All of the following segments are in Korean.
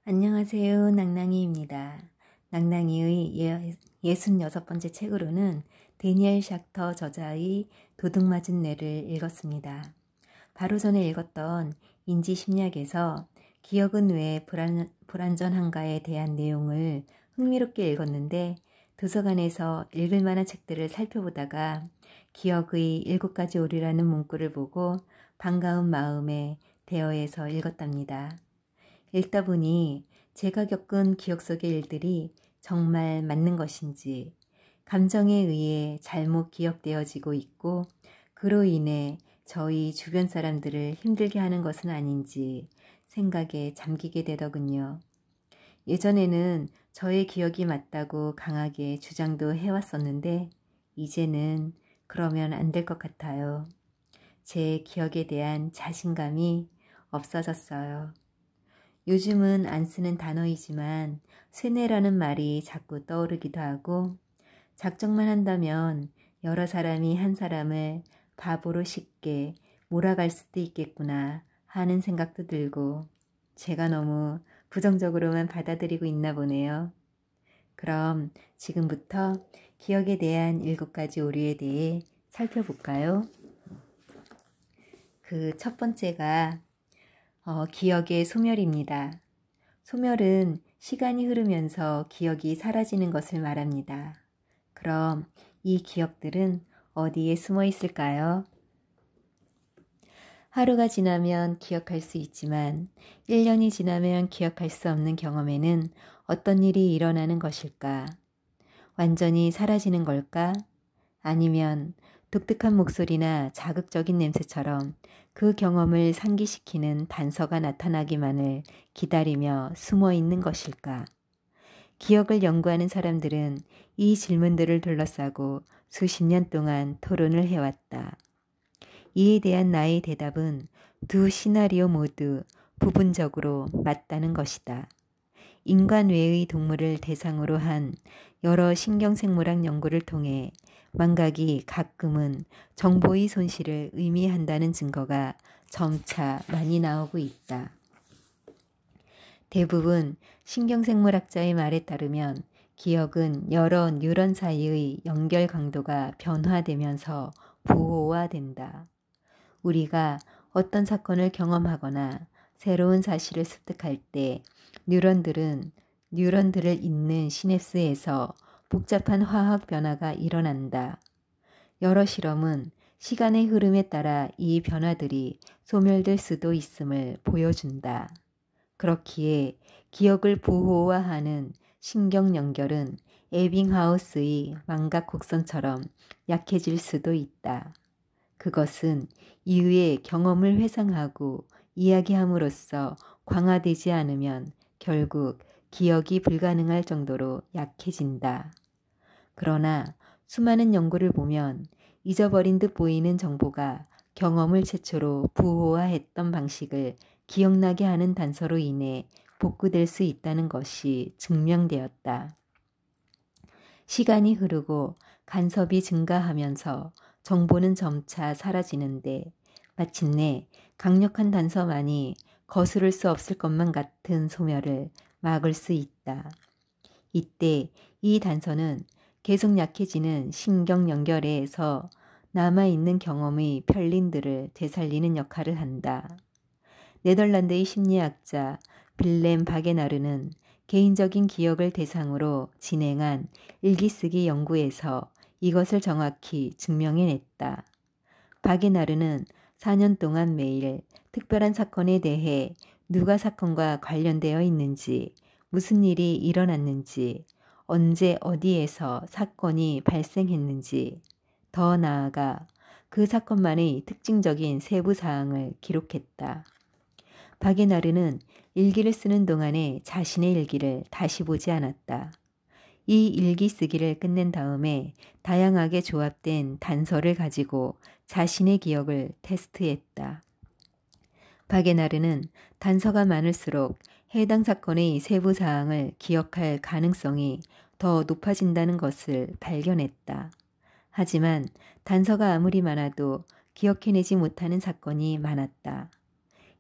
안녕하세요. 낭낭이입니다. 낭낭이의 66번째 책으로는 데니엘 샥터 저자의 도둑맞은 뇌를 읽었습니다. 바로 전에 읽었던 인지심리학에서 기억은 왜 불완전한가에 대한 내용을 흥미롭게 읽었는데 도서관에서 읽을 만한 책들을 살펴보다가 기억의 7가지 오류라는 문구를 보고 반가운 마음에 대어해서 읽었답니다. 읽다 보니 제가 겪은 기억 속의 일들이 정말 맞는 것인지, 감정에 의해 잘못 기억되어지고 있고 그로 인해 저희 주변 사람들을 힘들게 하는 것은 아닌지 생각에 잠기게 되더군요. 예전에는 저의 기억이 맞다고 강하게 주장도 해왔었는데 이제는 그러면 안 될 것 같아요. 제 기억에 대한 자신감이 없어졌어요. 요즘은 안 쓰는 단어이지만 쇠뇌라는 말이 자꾸 떠오르기도 하고 작정만 한다면 여러 사람이 한 사람을 바보로 쉽게 몰아갈 수도 있겠구나 하는 생각도 들고 제가 너무 부정적으로만 받아들이고 있나 보네요. 그럼 지금부터 기억에 대한 7가지 오류에 대해 살펴볼까요? 그 첫 번째가 기억의 소멸입니다. 소멸은 시간이 흐르면서 기억이 사라지는 것을 말합니다. 그럼 이 기억들은 어디에 숨어 있을까요? 하루가 지나면 기억할 수 있지만 1년이 지나면 기억할 수 없는 경험에는 어떤 일이 일어나는 것일까? 완전히 사라지는 걸까? 아니면 독특한 목소리나 자극적인 냄새처럼 그 경험을 상기시키는 단서가 나타나기만을 기다리며 숨어 있는 것일까? 기억을 연구하는 사람들은 이 질문들을 둘러싸고 수십 년 동안 토론을 해왔다. 이에 대한 나의 대답은 두 시나리오 모두 부분적으로 맞다는 것이다. 인간 외의 동물을 대상으로 한 여러 신경생물학 연구를 통해 망각이 가끔은 정보의 손실을 의미한다는 증거가 점차 많이 나오고 있다. 대부분 신경생물학자의 말에 따르면 기억은 여러 뉴런 사이의 연결 강도가 변화되면서 보호화된다. 우리가 어떤 사건을 경험하거나 새로운 사실을 습득할 때 뉴런들을 잇는 시냅스에서 복잡한 화학 변화가 일어난다. 여러 실험은 시간의 흐름에 따라 이 변화들이 소멸될 수도 있음을 보여준다. 그렇기에 기억을 보호화하는 신경 연결은 에빙하우스의 망각 곡선처럼 약해질 수도 있다. 그것은 이후의 경험을 회상하고 이야기함으로써 강화되지 않으면 결국 기억이 불가능할 정도로 약해진다. 그러나 수많은 연구를 보면 잊어버린 듯 보이는 정보가 경험을 최초로 부호화했던 방식을 기억나게 하는 단서로 인해 복구될 수 있다는 것이 증명되었다. 시간이 흐르고 간섭이 증가하면서 정보는 점차 사라지는데 마침내 강력한 단서만이 거스를 수 없을 것만 같은 소멸을 막을 수 있다. 이때 이 단서는 계속 약해지는 신경 연결에서 남아있는 경험의 편린들을 되살리는 역할을 한다. 네덜란드의 심리학자 빌렘 바게나르는 개인적인 기억을 대상으로 진행한 일기쓰기 연구에서 이것을 정확히 증명해냈다. 바게나르는 4년 동안 매일 특별한 사건에 대해 누가 사건과 관련되어 있는지, 무슨 일이 일어났는지, 언제 어디에서 사건이 발생했는지, 더 나아가 그 사건만의 특징적인 세부 사항을 기록했다. 바게나르는 일기를 쓰는 동안에 자신의 일기를 다시 보지 않았다. 이 일기 쓰기를 끝낸 다음에 다양하게 조합된 단서를 가지고 자신의 기억을 테스트했다. 바게나르는 단서가 많을수록 해당 사건의 세부 사항을 기억할 가능성이 더 높아진다는 것을 발견했다. 하지만 단서가 아무리 많아도 기억해내지 못하는 사건이 많았다.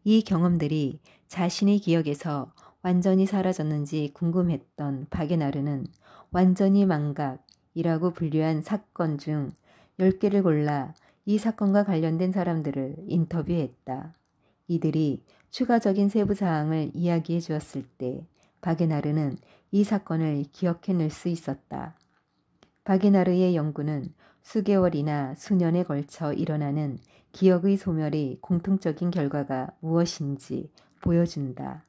이 경험들이 자신의 기억에서 완전히 사라졌는지 궁금했던 바게나르는 완전히 망각이라고 분류한 사건 중 10개를 골라 이 사건과 관련된 사람들을 인터뷰했다. 이들이 추가적인 세부 사항을 이야기해 주었을 때 바게나르는 이 사건을 기억해낼 수 있었다. 바게나르의 연구는 수개월이나 수년에 걸쳐 일어나는 기억의 소멸의 공통적인 결과가 무엇인지 보여준다.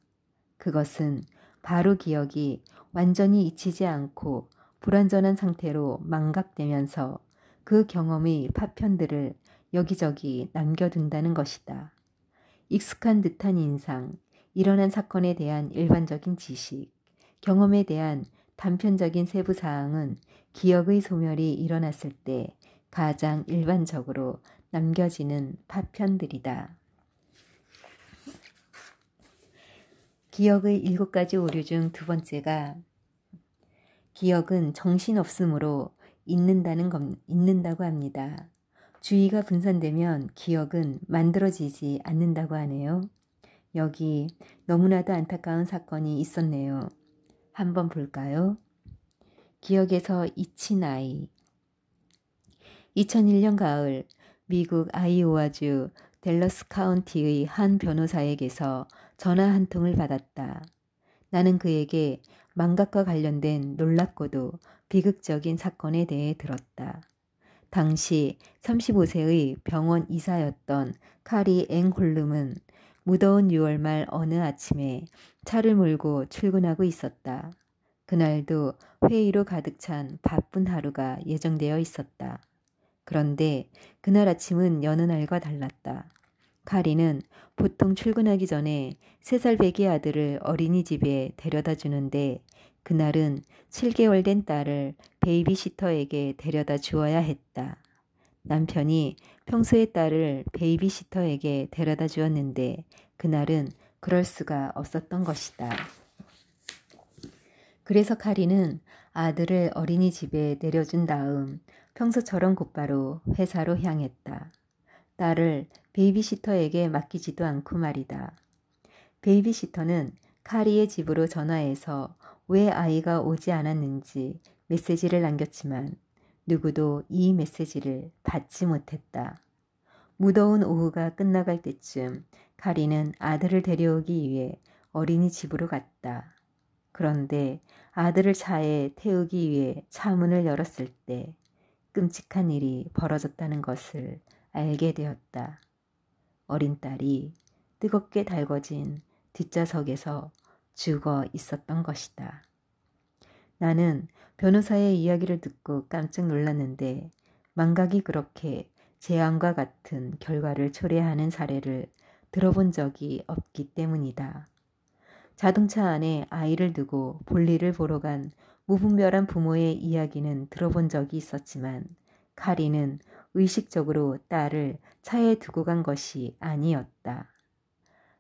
그것은 바로 기억이 완전히 잊히지 않고 불완전한 상태로 망각되면서 그 경험의 파편들을 여기저기 남겨둔다는 것이다. 익숙한 듯한 인상, 일어난 사건에 대한 일반적인 지식, 경험에 대한 단편적인 세부 사항은 기억의 소멸이 일어났을 때 가장 일반적으로 남겨지는 파편들이다. 기억의 7가지 오류 중 두 번째가 기억은 정신없음으로 잊는다고 합니다. 주의가 분산되면 기억은 만들어지지 않는다고 하네요. 여기 너무나도 안타까운 사건이 있었네요. 한번 볼까요? 기억에서 잊힌 아이. 2001년 가을 미국 아이오와주 댈러스 카운티의 한 변호사에게서 전화 한 통을 받았다. 나는 그에게 망각과 관련된 놀랍고도 비극적인 사건에 대해 들었다. 당시 35세의 병원 의사였던 카리 앵홀름은 무더운 6월 말 어느 아침에 차를 몰고 출근하고 있었다. 그날도 회의로 가득 찬 바쁜 하루가 예정되어 있었다. 그런데 그날 아침은 여느 날과 달랐다. 카리는 보통 출근하기 전에 3살 배기 아들을 어린이집에 데려다 주는데 그날은 7개월 된 딸을 베이비시터에게 데려다 주어야 했다. 남편이 평소에 딸을 베이비시터에게 데려다 주었는데 그날은 그럴 수가 없었던 것이다. 그래서 카리는 아들을 어린이집에 내려준 다음 평소처럼 곧바로 회사로 향했다. 딸을 베이비시터에게 맡기지도 않고 말이다. 베이비시터는 카리의 집으로 전화해서 왜 아이가 오지 않았는지 메시지를 남겼지만 누구도 이 메시지를 받지 못했다. 무더운 오후가 끝나갈 때쯤 카리는 아들을 데려오기 위해 어린이집으로 갔다. 그런데 아들을 차에 태우기 위해 차문을 열었을 때 끔찍한 일이 벌어졌다는 것을 알게 되었다. 어린 딸이 뜨겁게 달궈진 뒷좌석에서 죽어 있었던 것이다. 나는 변호사의 이야기를 듣고 깜짝 놀랐는데 망각이 그렇게 재앙과 같은 결과를 초래하는 사례를 들어본 적이 없기 때문이다. 자동차 안에 아이를 두고 볼일을 보러 간 무분별한 부모의 이야기는 들어본 적이 있었지만 카리는 의식적으로 딸을 차에 두고 간 것이 아니었다.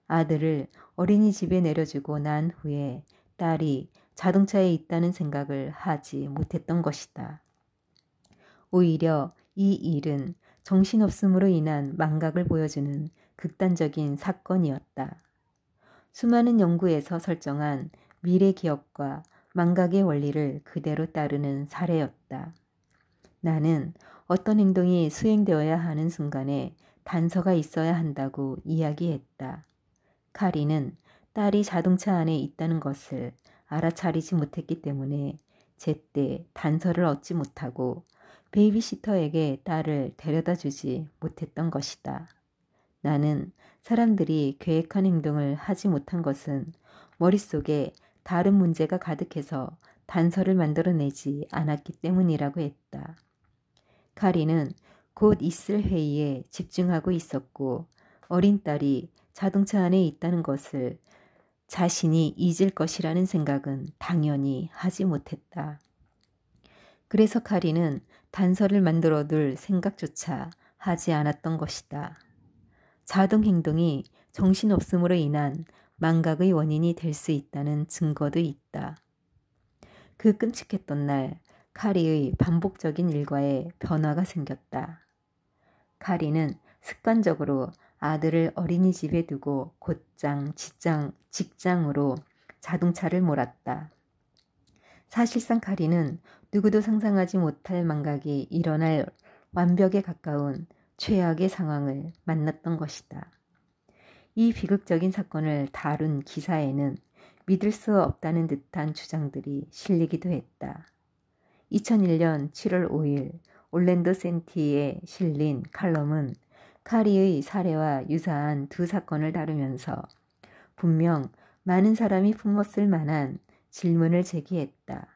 아들을 어린이집에 내려주고 난 후에 딸이 자동차에 있다는 생각을 하지 못했던 것이다. 오히려 이 일은 정신없음으로 인한 망각을 보여주는 극단적인 사건이었다. 수많은 연구에서 설정한 미래 기억과 망각의 원리를 그대로 따르는 사례였다. 나는 어떤 행동이 수행되어야 하는 순간에 단서가 있어야 한다고 이야기했다. 카리는 딸이 자동차 안에 있다는 것을 알아차리지 못했기 때문에 제때 단서를 얻지 못하고 베이비시터에게 딸을 데려다 주지 못했던 것이다. 나는 사람들이 계획한 행동을 하지 못한 것은 머릿속에 다른 문제가 가득해서 단서를 만들어내지 않았기 때문이라고 했다. 카리는 곧 있을 회의에 집중하고 있었고 어린 딸이 자동차 안에 있다는 것을 자신이 잊을 것이라는 생각은 당연히 하지 못했다. 그래서 카리는 단서를 만들어둘 생각조차 하지 않았던 것이다. 자동 행동이 정신없음으로 인한 망각의 원인이 될 수 있다는 증거도 있다. 그 끔찍했던 날 카리의 반복적인 일과에 변화가 생겼다. 카리는 습관적으로 아들을 어린이집에 두고 곧장 직장으로 자동차를 몰았다. 사실상 카리는 누구도 상상하지 못할 망각이 일어날 완벽에 가까운 최악의 상황을 만났던 것이다. 이 비극적인 사건을 다룬 기사에는 믿을 수 없다는 듯한 주장들이 실리기도 했다. 2001년 7월 5일 올랜도 센티에 실린 칼럼은 카리의 사례와 유사한 두 사건을 다루면서 분명 많은 사람이 품었을 만한 질문을 제기했다.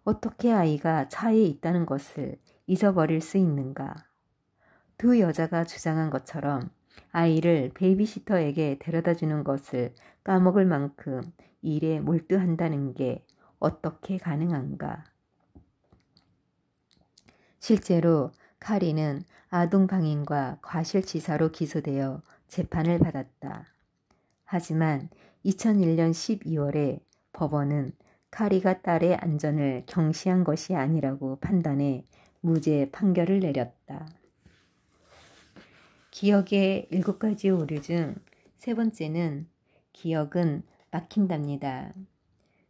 어떻게 아이가 차에 있다는 것을 잊어버릴 수 있는가? 두 여자가 주장한 것처럼 아이를 베이비시터에게 데려다 주는 것을 까먹을 만큼 일에 몰두한다는 게 어떻게 가능한가? 실제로 카리는 아동방임과 과실치사로 기소되어 재판을 받았다. 하지만 2001년 12월에 법원은 카리가 딸의 안전을 경시한 것이 아니라고 판단해 무죄 판결을 내렸다. 기억의 7가지 오류 중 세 번째는 기억은 막힌답니다.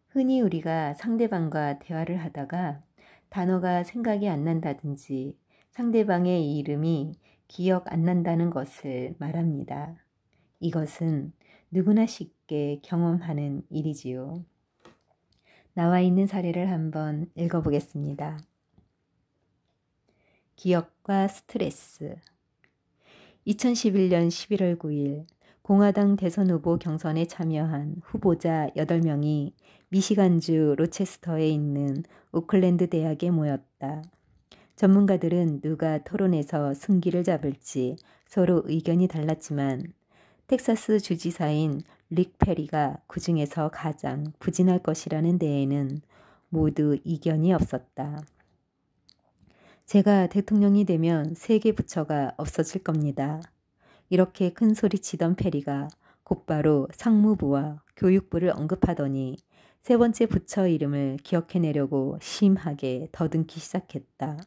흔히 우리가 상대방과 대화를 하다가 단어가 생각이 안 난다든지 상대방의 이름이 기억 안 난다는 것을 말합니다. 이것은 누구나 쉽게 경험하는 일이지요. 나와 있는 사례를 한번 읽어보겠습니다. 기억과 스트레스. 2011년 11월 9일 공화당 대선 후보 경선에 참여한 후보자 8명이 미시간주 로체스터에 있는 오클랜드 대학에 모였다. 전문가들은 누가 토론에서 승기를 잡을지 서로 의견이 달랐지만 텍사스 주지사인 릭 페리가 그 중에서 가장 부진할 것이라는 데에는 모두 이견이 없었다. 제가 대통령이 되면 3개 부처가 없어질 겁니다. 이렇게 큰 소리치던 페리가 곧바로 상무부와 교육부를 언급하더니 세 번째 부처 이름을 기억해내려고 심하게 더듬기 시작했다.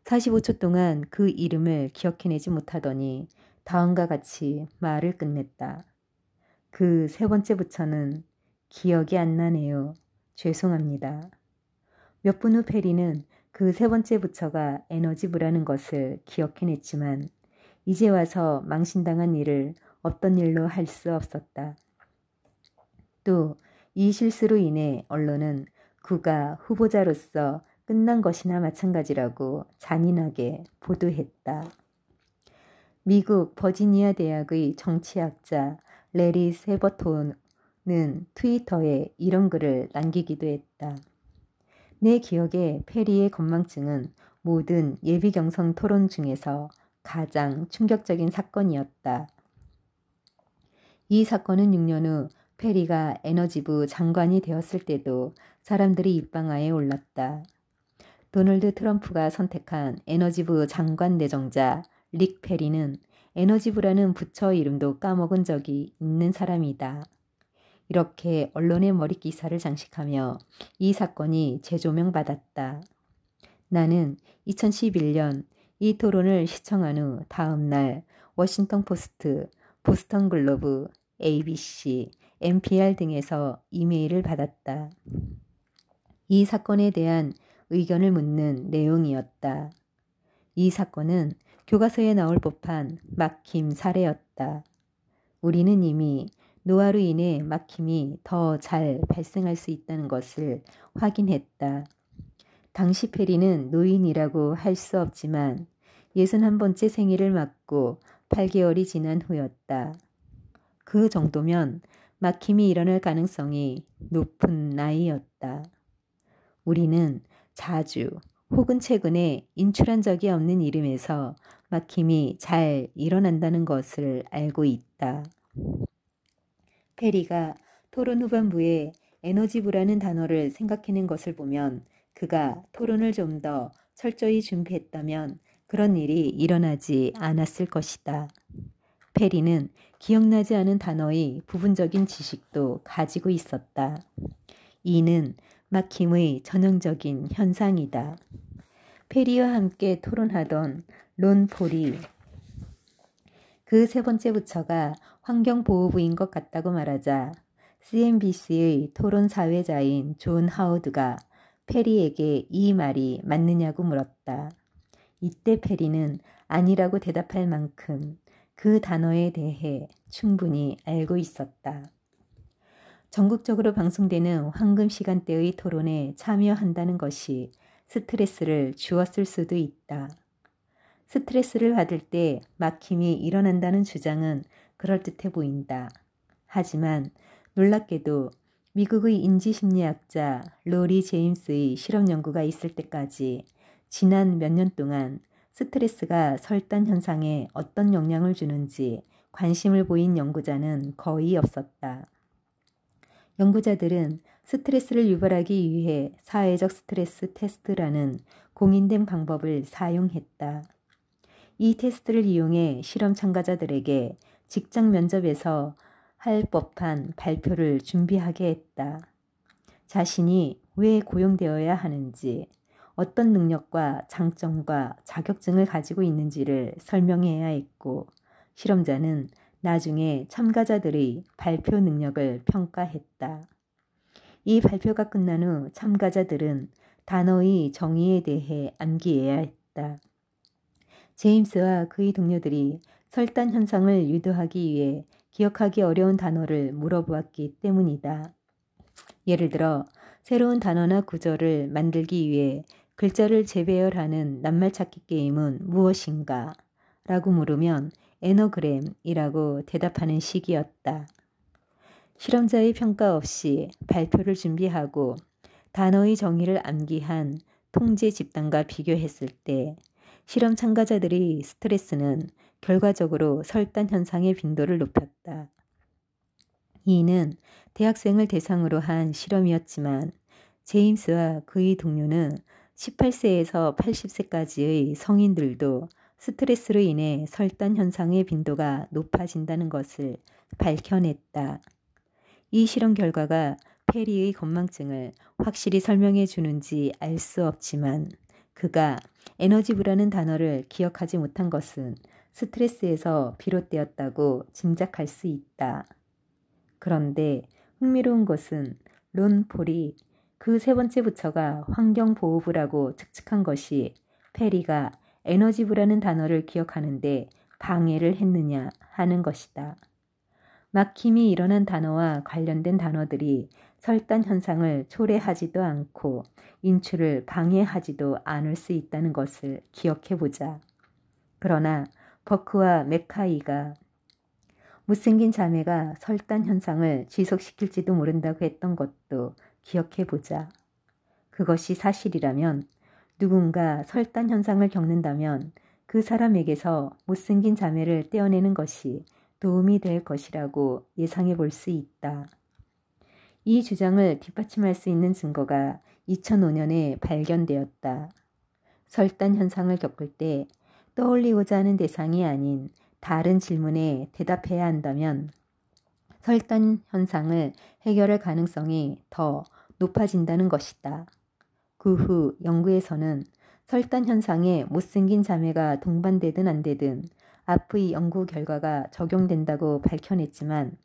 45초 동안 그 이름을 기억해내지 못하더니 다음과 같이 말을 끝냈다. 그 세 번째 부처는 기억이 안 나네요. 죄송합니다. 몇 분 후 페리는 그 세 번째 부처가 에너지부라는 것을 기억해냈지만 이제 와서 망신당한 일을 없던 일로 할 수 없었다. 또 이 실수로 인해 언론은 그가 후보자로서 끝난 것이나 마찬가지라고 잔인하게 보도했다. 미국 버지니아 대학의 정치학자 레리 세버톤은 트위터에 이런 글을 남기기도 했다. 내 기억에 페리의 건망증은 모든 예비경선 토론 중에서 가장 충격적인 사건이었다. 이 사건은 6년 후 페리가 에너지부 장관이 되었을 때도 사람들이 입방아에 올랐다. 도널드 트럼프가 선택한 에너지부 장관 내정자 릭 페리는 에너지부라는 부처 이름도 까먹은 적이 있는 사람이다. 이렇게 언론의 머릿기사를 장식하며 이 사건이 재조명받았다. 나는 2011년 이 토론을 시청한 후 다음 날 워싱턴 포스트, 보스턴 글로브, ABC, NPR 등에서 이메일을 받았다. 이 사건에 대한 의견을 묻는 내용이었다. 이 사건은 교과서에 나올 법한 막힘 사례였다. 우리는 이미 노화로 인해 막힘이 더 잘 발생할 수 있다는 것을 확인했다. 당시 페리는 노인이라고 할 수 없지만 61번째 생일을 맞고 8개월이 지난 후였다. 그 정도면 막힘이 일어날 가능성이 높은 나이였다. 우리는 자주 혹은 최근에 인출한 적이 없는 이름에서 막힘이 잘 일어난다는 것을 알고 있다. 페리가 토론 후반부에 에너지부라는 단어를 생각해낸 것을 보면 그가 토론을 좀 더 철저히 준비했다면 그런 일이 일어나지 않았을 것이다. 페리는 기억나지 않은 단어의 부분적인 지식도 가지고 있었다. 이는 막힘의 전형적인 현상이다. 페리와 함께 토론하던 론 폴이 그 세 번째 부처가 환경보호부인 것 같다고 말하자 CNBC의 토론 사회자인 존 하워드가 페리에게 이 말이 맞느냐고 물었다. 이때 페리는 아니라고 대답할 만큼 그 단어에 대해 충분히 알고 있었다. 전국적으로 방송되는 황금 시간대의 토론에 참여한다는 것이 스트레스를 주었을 수도 있다. 스트레스를 받을 때 막힘이 일어난다는 주장은 그럴듯해 보인다. 하지만 놀랍게도 미국의 인지심리학자 로리 제임스의 실험 연구가 있을 때까지 지난 몇 년 동안 스트레스가 설단 현상에 어떤 영향을 주는지 관심을 보인 연구자는 거의 없었다. 연구자들은 스트레스를 유발하기 위해 사회적 스트레스 테스트라는 공인된 방법을 사용했다. 이 테스트를 이용해 실험 참가자들에게 직장 면접에서 할 법한 발표를 준비하게 했다. 자신이 왜 고용되어야 하는지, 어떤 능력과 장점과 자격증을 가지고 있는지를 설명해야 했고, 실험자는 나중에 참가자들의 발표 능력을 평가했다. 이 발표가 끝난 후 참가자들은 단어의 정의에 대해 암기해야 했다. 제임스와 그의 동료들이 설단 현상을 유도하기 위해 기억하기 어려운 단어를 물어보았기 때문이다. 예를 들어 새로운 단어나 구절을 만들기 위해 글자를 재배열하는 낱말찾기 게임은 무엇인가? 라고 물으면 에너그램이라고 대답하는 식이었다. 실험자의 평가 없이 발표를 준비하고 단어의 정의를 암기한 통제 집단과 비교했을 때 실험 참가자들의 스트레스는 결과적으로 설단 현상의 빈도를 높였다. 이는 대학생을 대상으로 한 실험이었지만 제임스와 그의 동료는 18세에서 80세까지의 성인들도 스트레스로 인해 설단 현상의 빈도가 높아진다는 것을 밝혀냈다. 이 실험 결과가 페리의 건망증을 확실히 설명해 주는지 알 수 없지만 그가 에너지부라는 단어를 기억하지 못한 것은 스트레스에서 비롯되었다고 짐작할 수 있다. 그런데 흥미로운 것은 론 폴이 그 세 번째 부처가 환경보호부라고 측측한 것이 페리가 에너지부라는 단어를 기억하는데 방해를 했느냐 하는 것이다. 막힘이 일어난 단어와 관련된 단어들이 설단 현상을 초래하지도 않고 인출을 방해하지도 않을 수 있다는 것을 기억해보자. 그러나 버크와 맥카이가 못생긴 자매가 설단 현상을 지속시킬지도 모른다고 했던 것도 기억해보자. 그것이 사실이라면 누군가 설단 현상을 겪는다면 그 사람에게서 못생긴 자매를 떼어내는 것이 도움이 될 것이라고 예상해 볼 수 있다. 이 주장을 뒷받침할 수 있는 증거가 2005년에 발견되었다. 설단 현상을 겪을 때 떠올리고자 하는 대상이 아닌 다른 질문에 대답해야 한다면 설단 현상을 해결할 가능성이 더 높아진다는 것이다. 그 후 연구에서는 설단 현상에 못생긴 자매가 동반되든 안 되든 앞의 연구 결과가 적용된다고 밝혀냈지만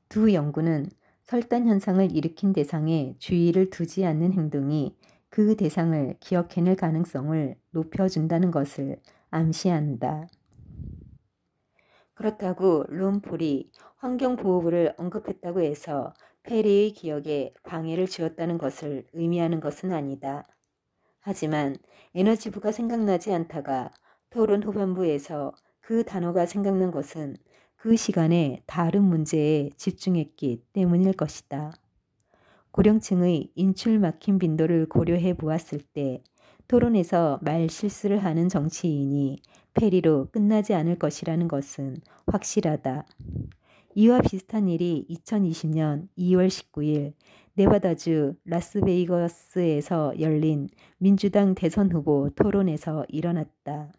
두 연구는 설단 현상을 일으킨 대상에 주의를 두지 않는 행동이 그 대상을 기억해낼 가능성을 높여준다는 것을 암시한다. 그렇다고 론 폴이 환경보호부를 언급했다고 해서 페리의 기억에 방해를 주었다는 것을 의미하는 것은 아니다. 하지만 에너지부가 생각나지 않다가 토론 후반부에서 그 단어가 생각난 것은 그 시간에 다른 문제에 집중했기 때문일 것이다. 고령층의 인출 막힘 빈도를 고려해 보았을 때 토론에서 말 실수를 하는 정치인이 페리로 끝나지 않을 것이라는 것은 확실하다. 이와 비슷한 일이 2020년 2월 19일 네바다주 라스베이거스에서 열린 민주당 대선 후보 토론에서 일어났다.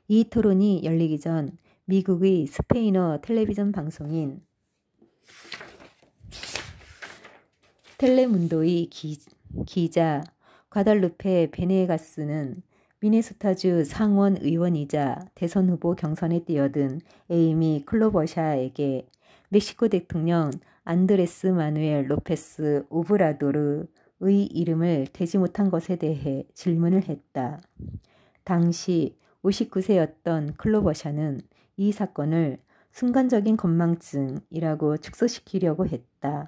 이 토론이 열리기 전 미국의 스페인어 텔레비전 방송인 텔레문도의 기자 과달루페 베네가스는 미네소타주 상원 의원이자 대선 후보 경선에 뛰어든 에이미 클로버샤에게 멕시코 대통령 안드레스 마누엘 로페스 오브라도르의 이름을 대지 못한 것에 대해 질문을 했다. 당시 59세였던 클로버샤는 이 사건을 순간적인 건망증이라고 축소시키려고 했다.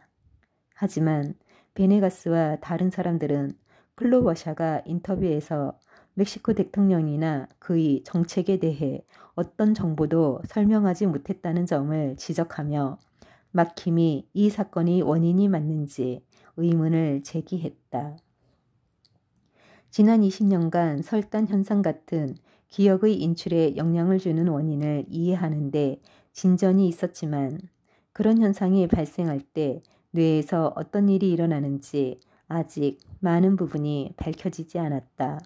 하지만 베네가스와 다른 사람들은 클로버샤가 인터뷰에서 멕시코 대통령이나 그의 정책에 대해 어떤 정보도 설명하지 못했다는 점을 지적하며 막힘이 이 사건이 원인이 맞는지 의문을 제기했다. 지난 20년간 설단 현상 같은 기억의 인출에 영향을 주는 원인을 이해하는데 진전이 있었지만 그런 현상이 발생할 때 뇌에서 어떤 일이 일어나는지 아직 많은 부분이 밝혀지지 않았다.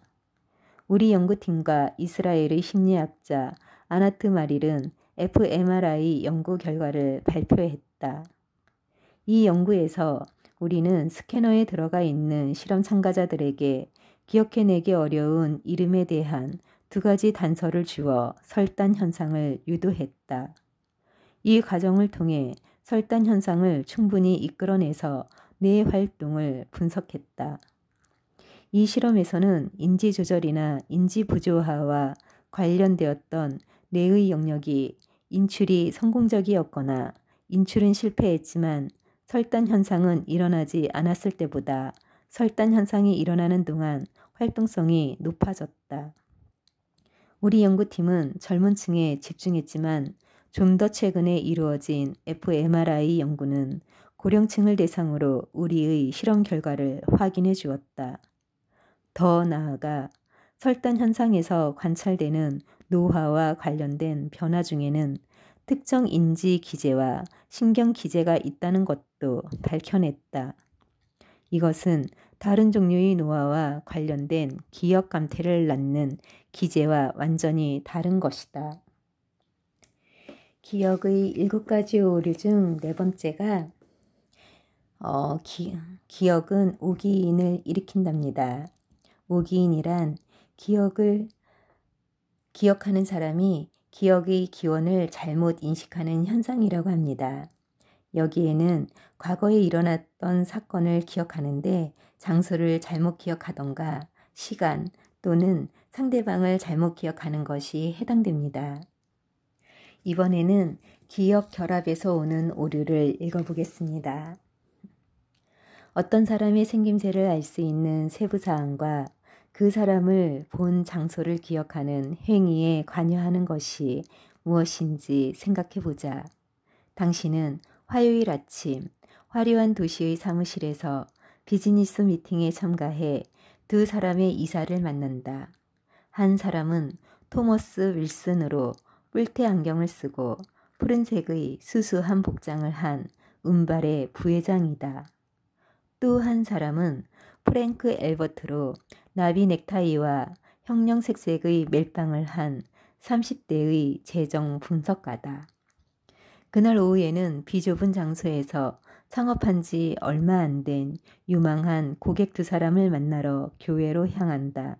우리 연구팀과 이스라엘의 심리학자 아나트 마릴은 fMRI 연구 결과를 발표했다. 이 연구에서 우리는 스캐너에 들어가 있는 실험 참가자들에게 기억해내기 어려운 이름에 대한 2가지 단서를 주어 설단 현상을 유도했다. 이 과정을 통해 설단 현상을 충분히 이끌어내서 뇌 활동을 분석했다. 이 실험에서는 인지 조절이나 인지 부조화와 관련되었던 뇌의 영역이 인출이 성공적이었거나 인출은 실패했지만 설단 현상은 일어나지 않았을 때보다 설단 현상이 일어나는 동안 활동성이 높아졌다. 우리 연구팀은 젊은 층에 집중했지만 좀 더 최근에 이루어진 fMRI 연구는 고령층을 대상으로 우리의 실험 결과를 확인해 주었다. 더 나아가 설단 현상에서 관찰되는 노화와 관련된 변화 중에는 특정 인지 기제와 신경 기제가 있다는 것도 밝혀냈다. 이것은 다른 종류의 노화와 관련된 기억 감퇴를 낳는 기제와 완전히 다른 것이다. 기억의 7가지 오류 중 4번째가 기억은 오기인을 일으킨답니다. 오기인이란 기억을 기억하는 사람이 기억의 기원을 잘못 인식하는 현상이라고 합니다. 여기에는 과거에 일어났던 사건을 기억하는데 장소를 잘못 기억하던가 시간 또는 상대방을 잘못 기억하는 것이 해당됩니다. 이번에는 기억 결합에서 오는 오류를 읽어보겠습니다. 어떤 사람의 생김새를 알 수 있는 세부사항과 그 사람을 본 장소를 기억하는 행위에 관여하는 것이 무엇인지 생각해보자. 당신은 화요일 아침 화려한 도시의 사무실에서 비즈니스 미팅에 참가해 2 사람의 이사를 만난다. 한 사람은 토머스 윌슨으로 뿔테 안경을 쓰고 푸른색의 수수한 복장을 한 운발의 부회장이다. 또 한 사람은 프랭크 엘버트로 나비 넥타이와 형령색색의 멜빵을 한 30대의 재정 분석가다. 그날 오후에는 비좁은 장소에서 창업한 지 얼마 안 된 유망한 고객 2 사람을 만나러 교회로 향한다.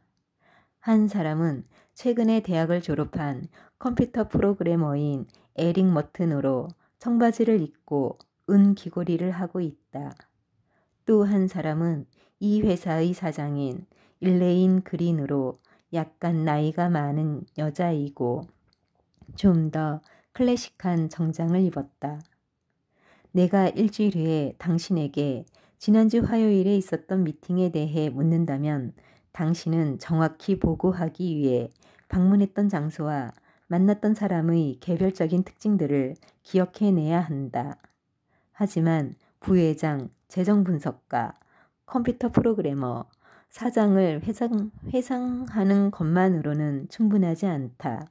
한 사람은 최근에 대학을 졸업한 컴퓨터 프로그래머인 에릭 머튼으로 청바지를 입고 은 귀걸이를 하고 있다. 또 한 사람은 이 회사의 사장인 일레인 그린으로 약간 나이가 많은 여자이고 좀 더 클래식한 정장을 입었다. 내가 일주일 후에 당신에게 지난주 화요일에 있었던 미팅에 대해 묻는다면 당신은 정확히 보고하기 위해 방문했던 장소와 만났던 사람의 개별적인 특징들을 기억해내야 한다. 하지만 부회장, 재정분석가, 컴퓨터 프로그래머, 사장을 회상하는 것만으로는 충분하지 않다.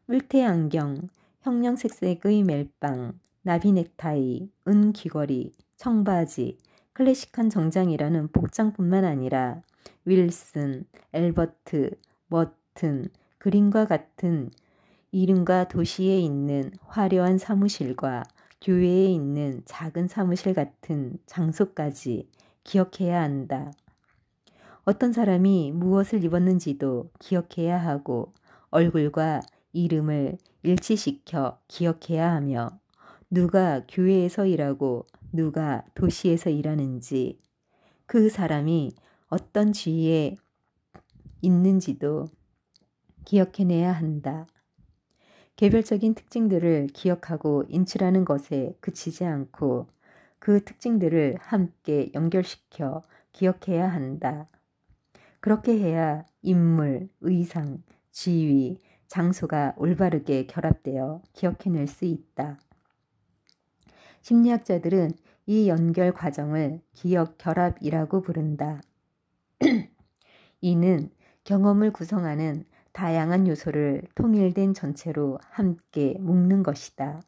뿔테 안경, 형령색색의 멜빵, 나비 넥타이, 은 귀걸이, 청바지, 클래식한 정장이라는 복장뿐만 아니라 윌슨, 엘버트, 머튼, 그린과 같은 이름과 도시에 있는 화려한 사무실과 교회에 있는 작은 사무실 같은 장소까지 기억해야 한다. 어떤 사람이 무엇을 입었는지도 기억해야 하고 얼굴과 이름을 일치시켜 기억해야 하며 누가 교회에서 일하고 누가 도시에서 일하는지, 그 사람이 어떤 지위에 있는지도 기억해내야 한다. 개별적인 특징들을 기억하고 인출하는 것에 그치지 않고 그 특징들을 함께 연결시켜 기억해야 한다. 그렇게 해야 인물, 의상, 지위, 장소가 올바르게 결합되어 기억해낼 수 있다. 심리학자들은 이 연결 과정을 기억 결합이라고 부른다. 이는 경험을 구성하는 다양한 요소를 통일된 전체로 함께 묶는 것이다.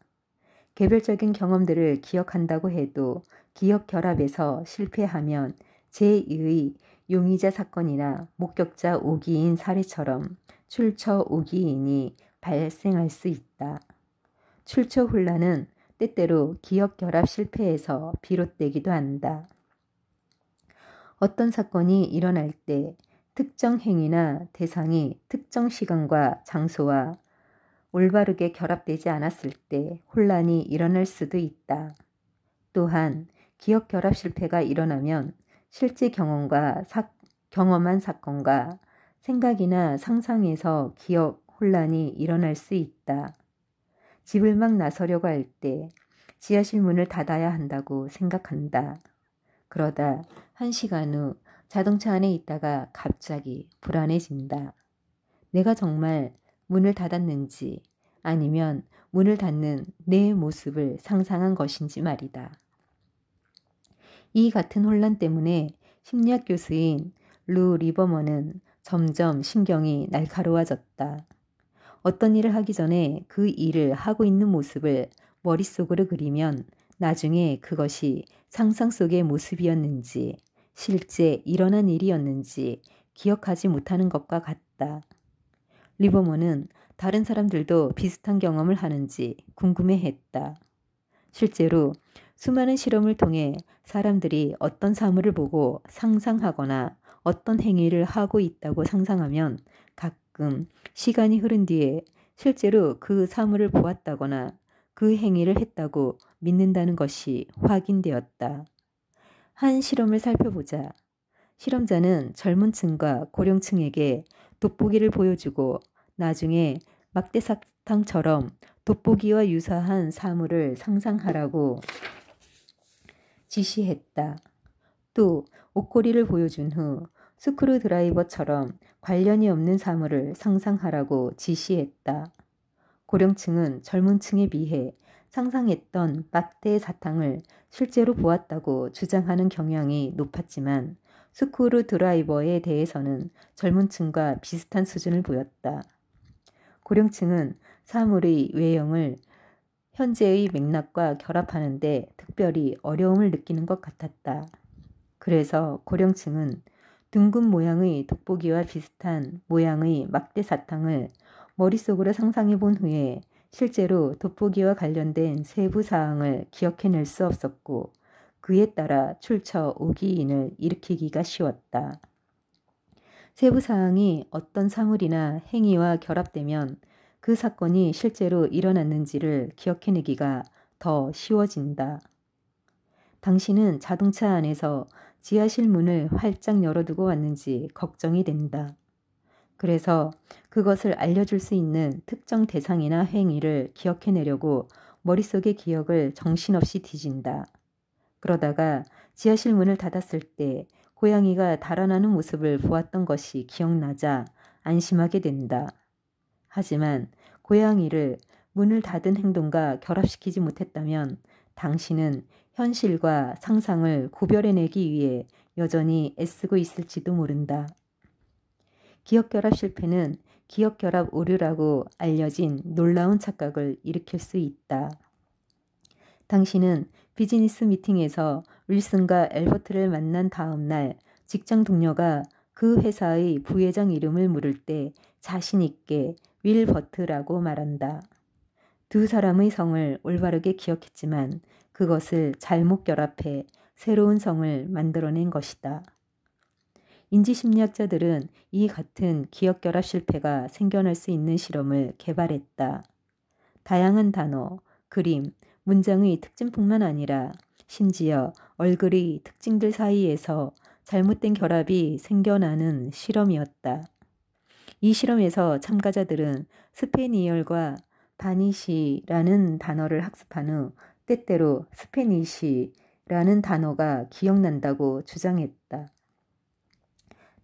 개별적인 경험들을 기억한다고 해도 기억 결합에서 실패하면 제2의 용의자 사건이나 목격자 오기인 사례처럼 출처 오기인이 발생할 수 있다. 출처 혼란은 때때로 기억 결합 실패에서 비롯되기도 한다. 어떤 사건이 일어날 때 특정 행위나 대상이 특정 시간과 장소와 올바르게 결합되지 않았을 때 혼란이 일어날 수도 있다. 또한 기억 결합 실패가 일어나면 실제 경험한 사건과 생각이나 상상에서 기억 혼란이 일어날 수 있다. 집을 막 나서려고 할 때 지하실 문을 닫아야 한다고 생각한다. 그러다 1시간 후 자동차 안에 있다가 갑자기 불안해진다. 내가 정말 문을 닫았는지 아니면 문을 닫는 내 모습을 상상한 것인지 말이다. 이 같은 혼란 때문에 심리학 교수인 루 리버먼은 점점 신경이 날카로워졌다. 어떤 일을 하기 전에 그 일을 하고 있는 모습을 머릿속으로 그리면 나중에 그것이 상상 속의 모습이었는지 실제 일어난 일이었는지 기억하지 못하는 것과 같다. 리버먼은 다른 사람들도 비슷한 경험을 하는지 궁금해했다. 실제로 수많은 실험을 통해 사람들이 어떤 사물을 보고 상상하거나 어떤 행위를 하고 있다고 상상하면 가끔 시간이 흐른 뒤에 실제로 그 사물을 보았다거나 그 행위를 했다고 믿는다는 것이 확인되었다. 한 실험을 살펴보자. 실험자는 젊은 층과 고령층에게 돋보기를 보여주고 나중에 막대사탕처럼 돋보기와 유사한 사물을 상상하라고 지시했다. 또 옷걸이를 보여준 후 스크루드라이버처럼 관련이 없는 사물을 상상하라고 지시했다. 고령층은 젊은 층에 비해 상상했던 막대 사탕을 실제로 보았다고 주장하는 경향이 높았지만 스크루드라이버에 대해서는 젊은 층과 비슷한 수준을 보였다. 고령층은 사물의 외형을 현재의 맥락과 결합하는데 특별히 어려움을 느끼는 것 같았다. 그래서 고령층은 둥근 모양의 돋보기와 비슷한 모양의 막대 사탕을 머릿속으로 상상해 본 후에 실제로 돋보기와 관련된 세부 사항을 기억해낼 수 없었고 그에 따라 출처 오기인을 일으키기가 쉬웠다. 세부 사항이 어떤 사물이나 행위와 결합되면 그 사건이 실제로 일어났는지를 기억해내기가 더 쉬워진다. 당신은 자동차 안에서 지하실 문을 활짝 열어두고 왔는지 걱정이 된다. 그래서 그것을 알려줄 수 있는 특정 대상이나 행위를 기억해내려고 머릿속의 기억을 정신없이 뒤진다. 그러다가 지하실 문을 닫았을 때 고양이가 달아나는 모습을 보았던 것이 기억나자 안심하게 된다. 하지만 고양이를 문을 닫은 행동과 결합시키지 못했다면 당신은 현실과 상상을 구별해내기 위해 여전히 애쓰고 있을지도 모른다. 기억결합 실패는 기억결합 오류라고 알려진 놀라운 착각을 일으킬 수 있다. 당신은 비즈니스 미팅에서 윌슨과 엘버트를 만난 다음 날 직장 동료가 그 회사의 부회장 이름을 물을 때 자신 있게 윌버트라고 말한다. 두 사람의 성을 올바르게 기억했지만 그것을 잘못 결합해 새로운 성을 만들어낸 것이다. 인지심리학자들은 이 같은 기억결합 실패가 생겨날 수 있는 실험을 개발했다. 다양한 단어, 그림, 문장의 특징뿐만 아니라 심지어 얼굴의 특징들 사이에서 잘못된 결합이 생겨나는 실험이었다. 이 실험에서 참가자들은 스페니얼과 바니시라는 단어를 학습한 후 때때로 스페니시라는 단어가 기억난다고 주장했다.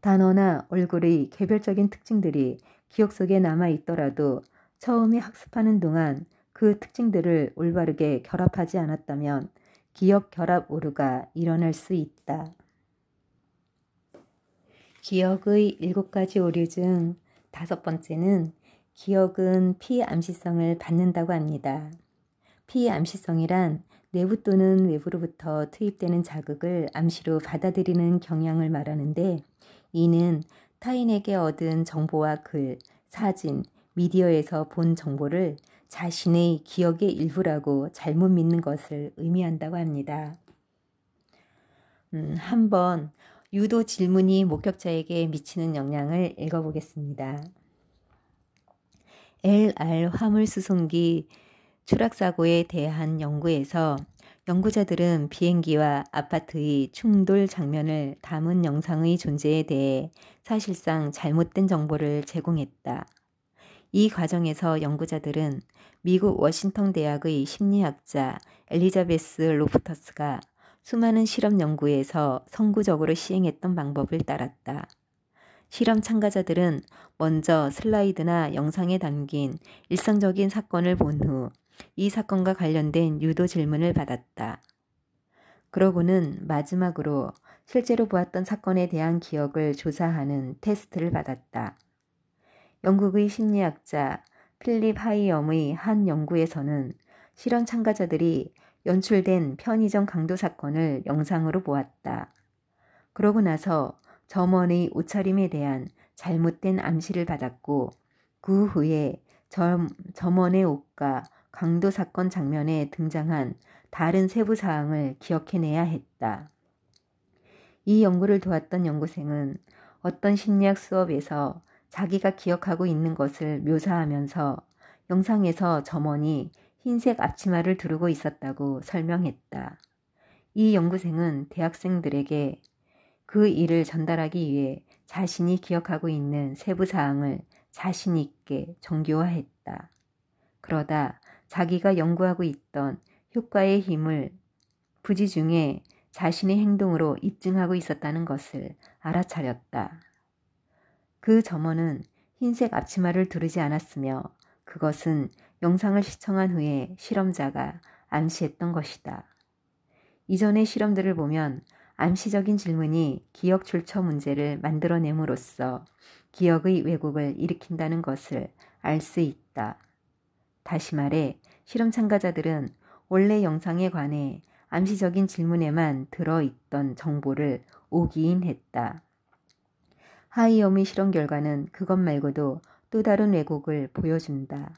단어나 얼굴의 개별적인 특징들이 기억 속에 남아있더라도 처음에 학습하는 동안 그 특징들을 올바르게 결합하지 않았다면 기억 결합 오류가 일어날 수 있다. 기억의 7가지 오류 중 5번째는 기억은 피암시성을 받는다고 합니다. 피암시성이란 내부 또는 외부로부터 투입되는 자극을 암시로 받아들이는 경향을 말하는데, 이는 타인에게 얻은 정보와 글, 사진, 미디어에서 본 정보를 자신의 기억의 일부라고 잘못 믿는 것을 의미한다고 합니다. 한번 유도 질문이 목격자에게 미치는 영향을 읽어보겠습니다. LR 화물수송기 추락사고에 대한 연구에서 연구자들은 비행기와 아파트의 충돌 장면을 담은 영상의 존재에 대해 사실상 잘못된 정보를 제공했다. 이 과정에서 연구자들은 미국 워싱턴 대학의 심리학자 엘리자베스 로프터스가 수많은 실험 연구에서 선구적으로 시행했던 방법을 따랐다. 실험 참가자들은 먼저 슬라이드나 영상에 담긴 일상적인 사건을 본 후 이 사건과 관련된 유도 질문을 받았다. 그러고는 마지막으로 실제로 보았던 사건에 대한 기억을 조사하는 테스트를 받았다. 영국의 심리학자 필립 하이엄의 한 연구에서는 실험 참가자들이 연출된 편의점 강도 사건을 영상으로 보았다. 그러고 나서 점원의 옷차림에 대한 잘못된 암시를 받았고, 그 후에 점원의 옷과 강도 사건 장면에 등장한 다른 세부 사항을 기억해내야 했다. 이 연구를 도왔던 연구생은 어떤 심리학 수업에서 자기가 기억하고 있는 것을 묘사하면서 영상에서 점원이 흰색 앞치마를 두르고 있었다고 설명했다. 이 연구생은 대학생들에게 그 일을 전달하기 위해 자신이 기억하고 있는 세부 사항을 자신 있게 정교화했다. 그러다 자기가 연구하고 있던 효과의 힘을 부지 중에 자신의 행동으로 입증하고 있었다는 것을 알아차렸다. 그 점원은 흰색 앞치마를 두르지 않았으며 그것은 영상을 시청한 후에 실험자가 암시했던 것이다. 이전의 실험들을 보면 암시적인 질문이 기억 출처 문제를 만들어냄으로써 기억의 왜곡을 일으킨다는 것을 알 수 있다. 다시 말해 실험 참가자들은 원래 영상에 관해 암시적인 질문에만 들어있던 정보를 오기인했다. 하이엄의 실험 결과는 그것 말고도 또 다른 왜곡을 보여준다.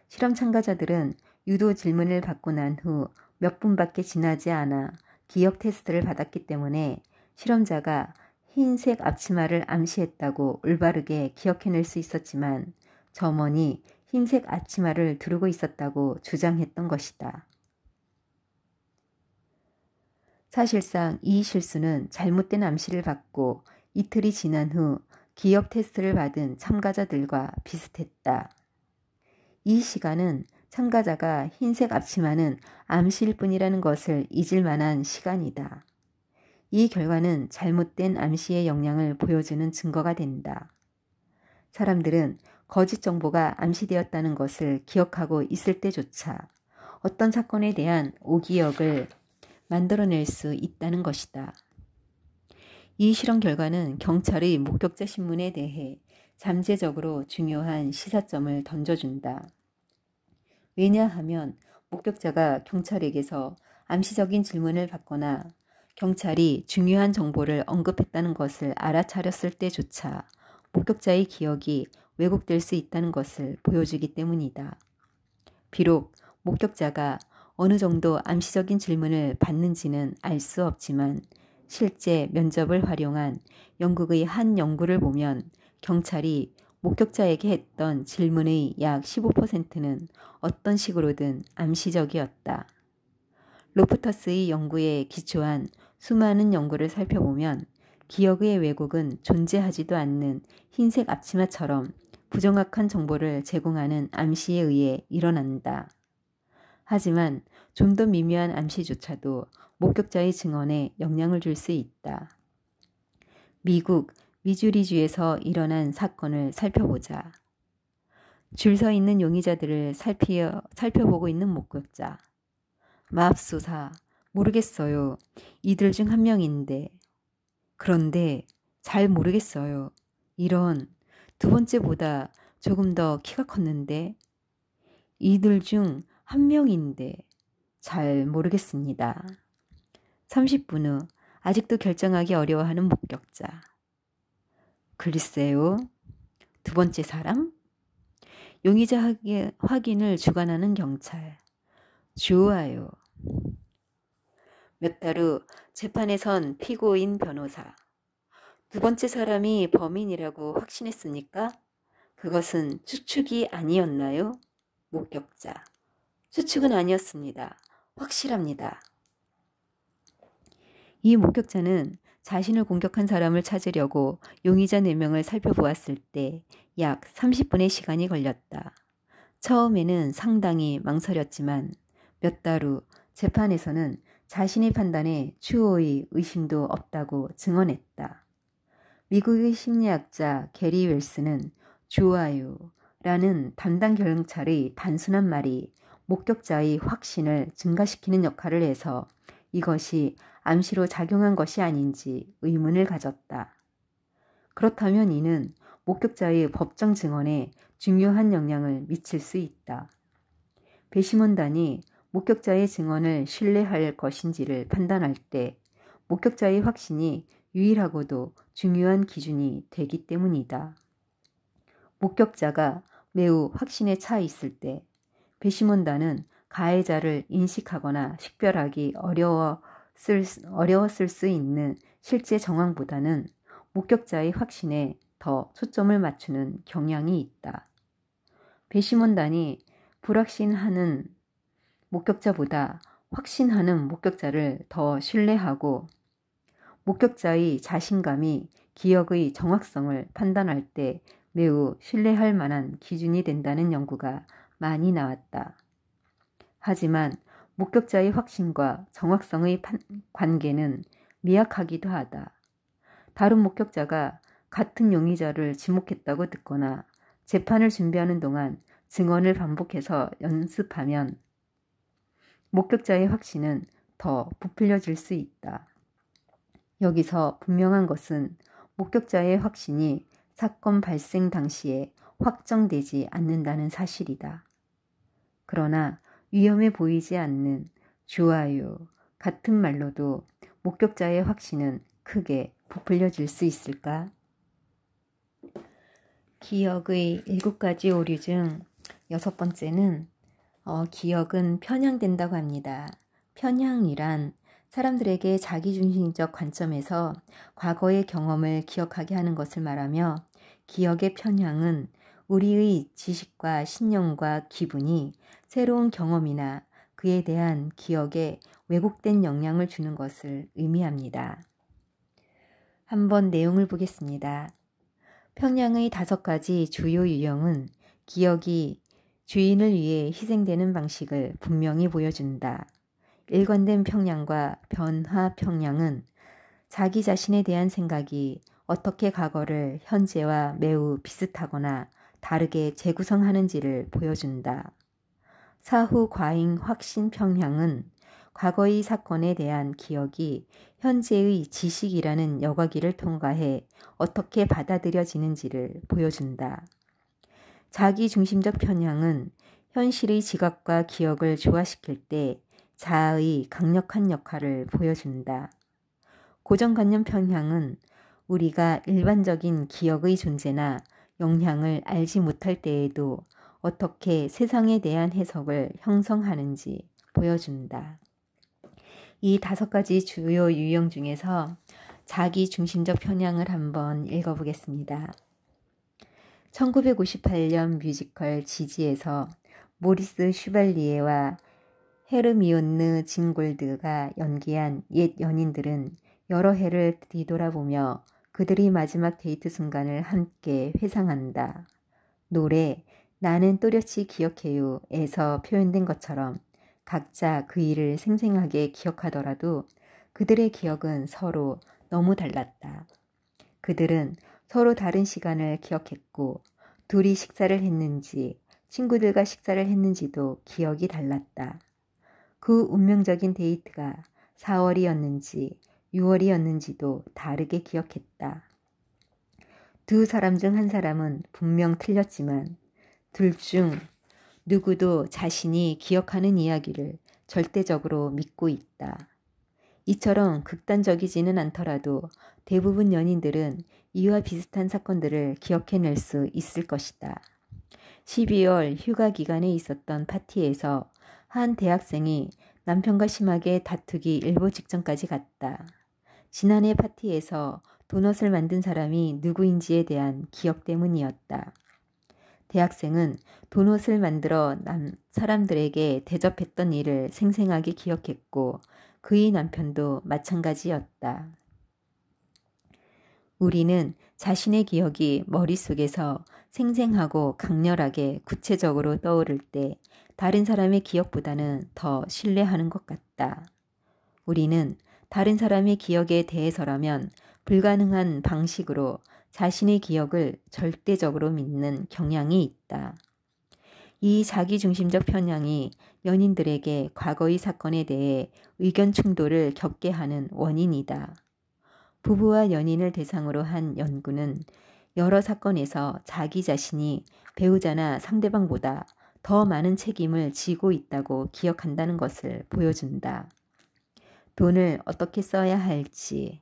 실험 참가자들은 유도 질문을 받고 난 후 몇 분밖에 지나지 않아 기억 테스트를 받았기 때문에 실험자가 흰색 앞치마를 암시했다고 올바르게 기억해낼 수 있었지만 점원이 흰색 앞치마를 두르고 있었다고 주장했던 것이다. 사실상 이 실수는 잘못된 암시를 받고 이틀이 지난 후 기억 테스트를 받은 참가자들과 비슷했다. 이 시간은 참가자가 흰색 앞치마는 암시일 뿐이라는 것을 잊을 만한 시간이다. 이 결과는 잘못된 암시의 영향을 보여주는 증거가 된다. 사람들은 거짓 정보가 암시되었다는 것을 기억하고 있을 때조차 어떤 사건에 대한 오기억을 만들어낼 수 있다는 것이다. 이 실험 결과는 경찰의 목격자 신문에 대해 잠재적으로 중요한 시사점을 던져준다. 왜냐하면 목격자가 경찰에게서 암시적인 질문을 받거나 경찰이 중요한 정보를 언급했다는 것을 알아차렸을 때조차 목격자의 기억이 왜곡될 수 있다는 것을 보여주기 때문이다. 비록 목격자가 어느 정도 암시적인 질문을 받는지는 알 수 없지만 실제 면접을 활용한 영국의 한 연구를 보면 경찰이 목격자에게 했던 질문의 약 15%는 어떤 식으로든 암시적이었다. 로프터스의 연구에 기초한 수많은 연구를 살펴보면 기억의 왜곡은 존재하지도 않는 흰색 앞치마처럼 부정확한 정보를 제공하는 암시에 의해 일어난다. 하지만 좀 더 미묘한 암시조차도 목격자의 증언에 영향을 줄 수 있다. 미국 미주리주에서 일어난 사건을 살펴보자. 줄 서 있는 용의자들을 살펴보고 있는 목격자. 맙소사, 모르겠어요. 이들 중 한 명인데. 그런데 잘 모르겠어요. 이런, 두 번째보다 조금 더 키가 컸는데. 이들 중 한 명인데. 잘 모르겠습니다. 30분 후 아직도 결정하기 어려워하는 목격자. 글쎄요. 두 번째 사람? 용의자 확인을 주관하는 경찰. 좋아요. 몇 달 후 재판에 선 피고인 변호사. 두 번째 사람이 범인이라고 확신했습니까? 그것은 추측이 아니었나요? 목격자. 추측은 아니었습니다. 확실합니다. 이 목격자는 자신을 공격한 사람을 찾으려고 용의자 4명을 살펴보았을 때 약 30분의 시간이 걸렸다. 처음에는 상당히 망설였지만 몇 달 후 재판에서는 자신의 판단에 추호의 의심도 없다고 증언했다. 미국의 심리학자 게리 웰스는 좋아요 라는 담당 경찰의 단순한 말이 목격자의 확신을 증가시키는 역할을 해서 이것이 암시로 작용한 것이 아닌지 의문을 가졌다. 그렇다면 이는 목격자의 법정 증언에 중요한 영향을 미칠 수 있다. 배심원단이 목격자의 증언을 신뢰할 것인지를 판단할 때 목격자의 확신이 유일하고도 중요한 기준이 되기 때문이다. 목격자가 매우 확신에 차 있을 때 배심원단은 가해자를 인식하거나 식별하기 어려웠을 수 있는 실제 정황보다는 목격자의 확신에 더 초점을 맞추는 경향이 있다. 배심원단이 불확신하는 목격자보다 확신하는 목격자를 더 신뢰하고 목격자의 자신감이 기억의 정확성을 판단할 때 매우 신뢰할 만한 기준이 된다는 연구가 많이 나왔다. 하지만 목격자의 확신과 정확성의 관계는 미약하기도 하다. 다른 목격자가 같은 용의자를 지목했다고 듣거나 재판을 준비하는 동안 증언을 반복해서 연습하면 목격자의 확신은 더 부풀려질 수 있다. 여기서 분명한 것은 목격자의 확신이 사건 발생 당시에 확정되지 않는다는 사실이다. 그러나 위험해 보이지 않는 좋아요 같은 말로도 목격자의 확신은 크게 부풀려질 수 있을까? 기억의 7가지 오류 중 6번째는 기억은 편향된다고 합니다. 편향이란 사람들에게 자기중심적 관점에서 과거의 경험을 기억하게 하는 것을 말하며 기억의 편향은 우리의 지식과 신념과 기분이 새로운 경험이나 그에 대한 기억에 왜곡된 영향을 주는 것을 의미합니다. 한번 내용을 보겠습니다. 편향의 5가지 주요 유형은 기억이 주인을 위해 희생되는 방식을 분명히 보여준다. 일관된 편향과 변화 편향은 자기 자신에 대한 생각이 어떻게 과거를 현재와 매우 비슷하거나 다르게 재구성하는지를 보여준다. 사후 과잉 확신 편향은 과거의 사건에 대한 기억이 현재의 지식이라는 여과기를 통과해 어떻게 받아들여지는지를 보여준다. 자기중심적 편향은 현실의 지각과 기억을 조화시킬 때 자아의 강력한 역할을 보여준다. 고정관념 편향은 우리가 일반적인 기억의 존재나 영향을 알지 못할 때에도 어떻게 세상에 대한 해석을 형성하는지 보여준다. 이 5가지 주요 유형 중에서 자기중심적 편향을 한번 읽어보겠습니다. 1958년 뮤지컬 지지에서 모리스 슈발리에와 헤르미온느 징골드가 연기한 옛 연인들은 여러 해를 뒤돌아보며 그들이 마지막 데이트 순간을 함께 회상한다. 노래 나는 또렷이 기억해요에서 표현된 것처럼 각자 그 일을 생생하게 기억하더라도 그들의 기억은 서로 너무 달랐다. 그들은 서로 다른 시간을 기억했고 둘이 식사를 했는지 친구들과 식사를 했는지도 기억이 달랐다. 그 운명적인 데이트가 4월이었는지 6월이었는지도 다르게 기억했다. 두 사람 중 한 사람은 분명 틀렸지만 둘 중 누구도 자신이 기억하는 이야기를 절대적으로 믿고 있다. 이처럼 극단적이지는 않더라도 대부분 연인들은 이와 비슷한 사건들을 기억해낼 수 있을 것이다. 12월 휴가 기간에 있었던 파티에서 한 대학생이 남편과 심하게 다투기 일보 직전까지 갔다. 지난해 파티에서 도넛을 만든 사람이 누구인지에 대한 기억 때문이었다. 대학생은 도넛을 만들어 사람들에게 대접했던 일을 생생하게 기억했고 그의 남편도 마찬가지였다. 우리는 자신의 기억이 머릿속에서 생생하고 강렬하게 구체적으로 떠오를 때 다른 사람의 기억보다는 더 신뢰하는 것 같다. 우리는 다른 사람의 기억에 대해서라면 불가능한 방식으로 자신의 기억을 절대적으로 믿는 경향이 있다. 이 자기중심적 편향이 연인들에게 과거의 사건에 대해 의견 충돌을 겪게 하는 원인이다. 부부와 연인을 대상으로 한 연구는 여러 사건에서 자기 자신이 배우자나 상대방보다 더 많은 책임을 지고 있다고 기억한다는 것을 보여준다. 돈을 어떻게 써야 할지,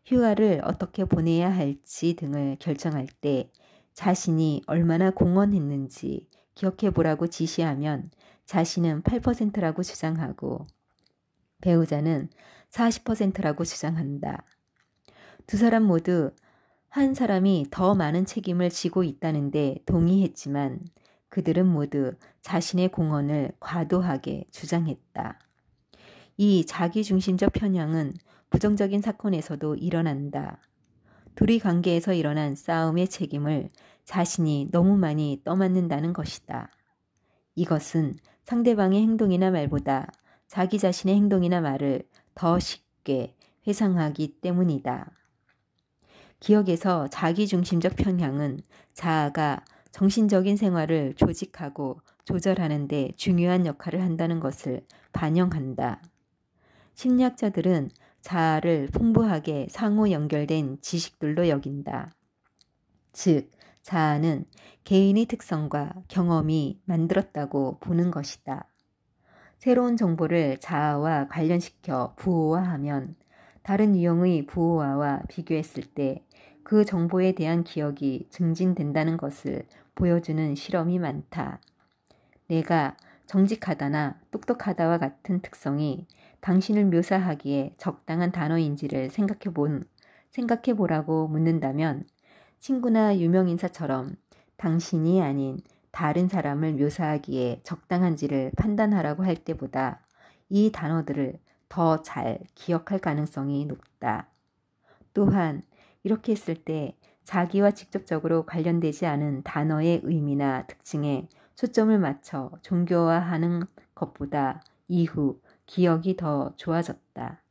휴가를 어떻게 보내야 할지 등을 결정할 때 자신이 얼마나 공헌했는지 기억해보라고 지시하면 자신은 8%라고 주장하고 배우자는 40%라고 주장한다. 두 사람 모두 한 사람이 더 많은 책임을 지고 있다는데 동의했지만 그들은 모두 자신의 공헌을 과도하게 주장했다. 이 자기중심적 편향은 부정적인 사건에서도 일어난다. 둘이 관계에서 일어난 싸움의 책임을 자신이 너무 많이 떠맡는다는 것이다. 이것은 상대방의 행동이나 말보다 자기 자신의 행동이나 말을 더 쉽게 회상하기 때문이다. 기억에서 자기중심적 편향은 자아가 정신적인 생활을 조직하고 조절하는 데 중요한 역할을 한다는 것을 반영한다. 심리학자들은 자아를 풍부하게 상호 연결된 지식들로 여긴다. 즉, 자아는 개인의 특성과 경험이 만들었다고 보는 것이다. 새로운 정보를 자아와 관련시켜 부호화하면 다른 유형의 부호화와 비교했을 때 그 정보에 대한 기억이 증진된다는 것을 보여주는 실험이 많다. 내가 정직하다나 똑똑하다와 같은 특성이 당신을 묘사하기에 적당한 단어인지를 생각해보라고 묻는다면 친구나 유명인사처럼 당신이 아닌 다른 사람을 묘사하기에 적당한지를 판단하라고 할 때보다 이 단어들을 더 잘 기억할 가능성이 높다. 또한 이렇게 했을 때 자기와 직접적으로 관련되지 않은 단어의 의미나 특징에 초점을 맞춰 종교화하는 것보다 이후 기억이 더 좋아졌다.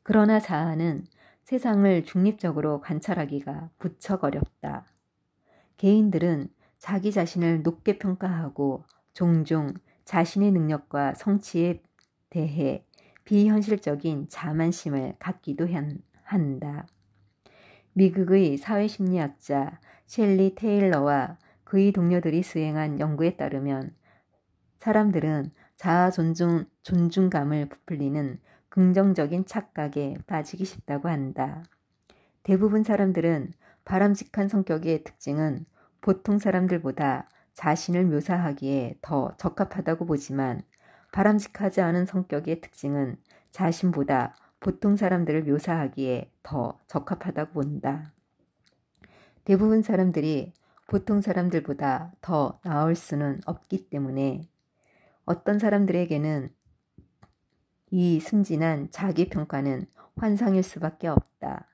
그러나 자아는 세상을 중립적으로 관찰하기가 부쩍 어렵다. 개인들은 자기 자신을 높게 평가하고 종종 자신의 능력과 성취에 대해 비현실적인 자만심을 갖기도 한다. 미국의 사회심리학자 셸리 테일러와 그의 동료들이 수행한 연구에 따르면 사람들은 자아 존중감을 부풀리는 긍정적인 착각에 빠지기 쉽다고 한다. 대부분 사람들은 바람직한 성격의 특징은 보통 사람들보다 자신을 묘사하기에 더 적합하다고 보지만 바람직하지 않은 성격의 특징은 자신보다 보통 사람들을 묘사하기에 더 적합하다고 본다. 대부분 사람들이 보통 사람들보다 더 나을 수는 없기 때문에 어떤 사람들에게는 이 순진한 자기평가는 환상일 수밖에 없다.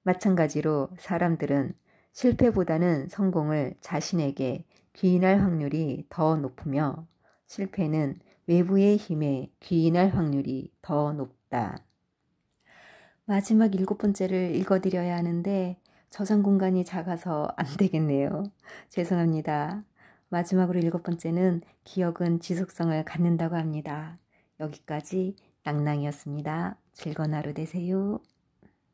마찬가지로 사람들은 실패보다는 성공을 자신에게 귀인할 확률이 더 높으며 실패는 외부의 힘에 귀인할 확률이 더 높다. 마지막 7번째를 읽어드려야 하는데 저장 공간이 작아서 안 되겠네요. 죄송합니다. 마지막으로 7번째는 기억은 지속성을 갖는다고 합니다. 여기까지 낭낭이었습니다. 즐거운 하루 되세요.